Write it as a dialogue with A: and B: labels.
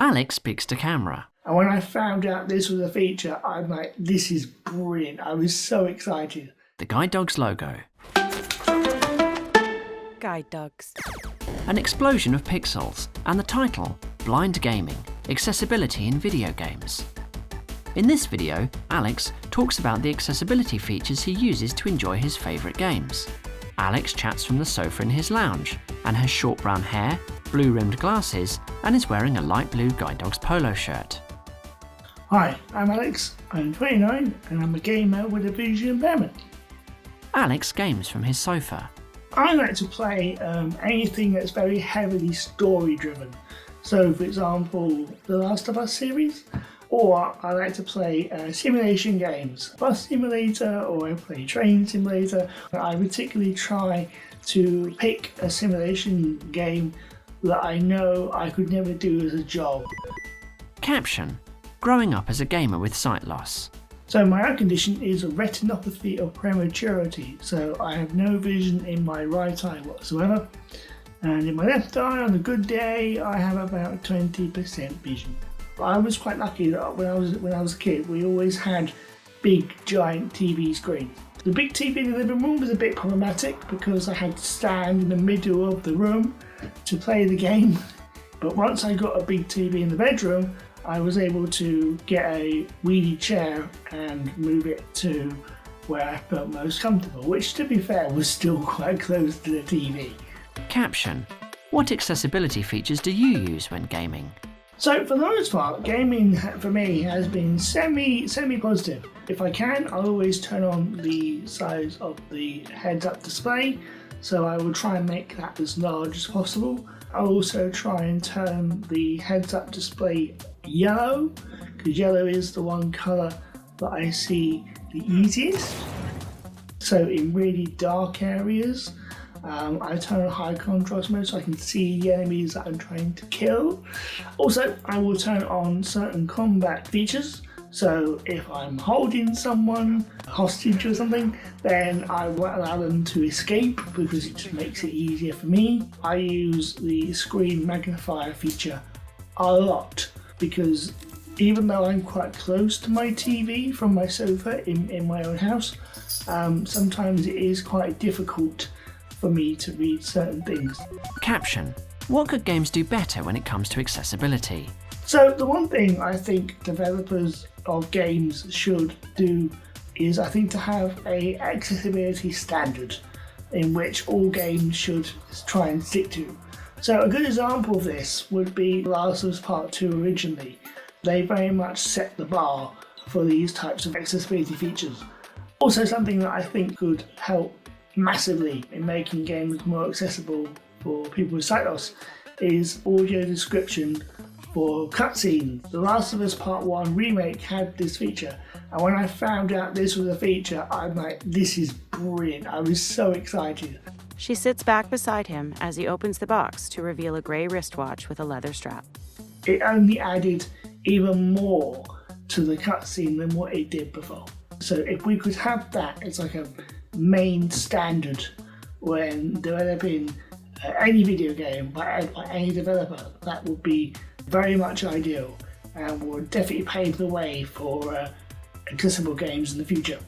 A: Alex speaks to camera.
B: And when I found out this was a feature, I'm like, this is brilliant. I was so excited.
A: The Guide Dogs logo.
C: Guide Dogs.
A: An explosion of pixels, and the title, Blind Gaming, Accessibility in Video Games. In this video, Alex talks about the accessibility features he uses to enjoy his favourite games. Alex chats from the sofa in his lounge, and has short brown hair, blue-rimmed glasses, and is wearing a light blue Guide Dogs polo shirt.
B: Hi, I'm Alex, I'm 29 and I'm a gamer with a vision impairment.
A: Alex games from his sofa.
B: I like to play anything that's very heavily story driven. So for example, the Last of Us series, or I like to play simulation games, bus simulator, or I play train simulator. I particularly try to pick a simulation game that I know I could never do as a job.
A: Caption: growing up as a gamer with sight loss.
B: So my eye condition is a retinopathy or prematurity, so I have no vision in my right eye whatsoever, and in my left eye on a good day I have about 20% vision. I was quite lucky that when I was a kid we always had big giant TV screens. The big TV in the living room was a bit problematic because I had to stand in the middle of the room to play the game, but once I got a big TV in the bedroom I was able to get a wheelie chair and move it to where I felt most comfortable, which to be fair was still quite close to the TV.
A: Caption: what accessibility features do you use when gaming?
B: So for the most part, gaming for me has been semi-positive. If I can, I'll always turn on the size of the heads-up display, so I will try and make that as large as possible. I'll also try and turn the heads-up display yellow, because yellow is the one colour that I see the easiest. So in really dark areas, I turn on high contrast mode so I can see the enemies that I'm trying to kill. Also, I will turn on certain combat features. So if I'm holding someone hostage or something, then I won't allow them to escape because it just makes it easier for me. I use the screen magnifier feature a lot because even though I'm quite close to my TV from my sofa in my own house, sometimes it is quite difficult for me to read certain things.
A: Caption: what could games do better when it comes to accessibility?
B: So the one thing I think developers of games should do is I think to have a accessibility standard in which all games should try and stick to. So a good example of this would be Last of Us Part 2 originally. They very much set the bar for these types of accessibility features. Also something that I think could help massively in making games more accessible for people with sight loss is audio description for cutscenes. The Last of Us Part 1 remake had this feature, and when I found out this was a feature, I'm like, this is brilliant. I was so excited.
C: She sits back beside him as he opens the box to reveal a grey wristwatch with a leather strap.
B: It only added even more to the cutscene than what it did before. So if we could have that as like a main standard when developing any video game by any developer, that would be very much ideal and would definitely pave the way for accessible games in the future.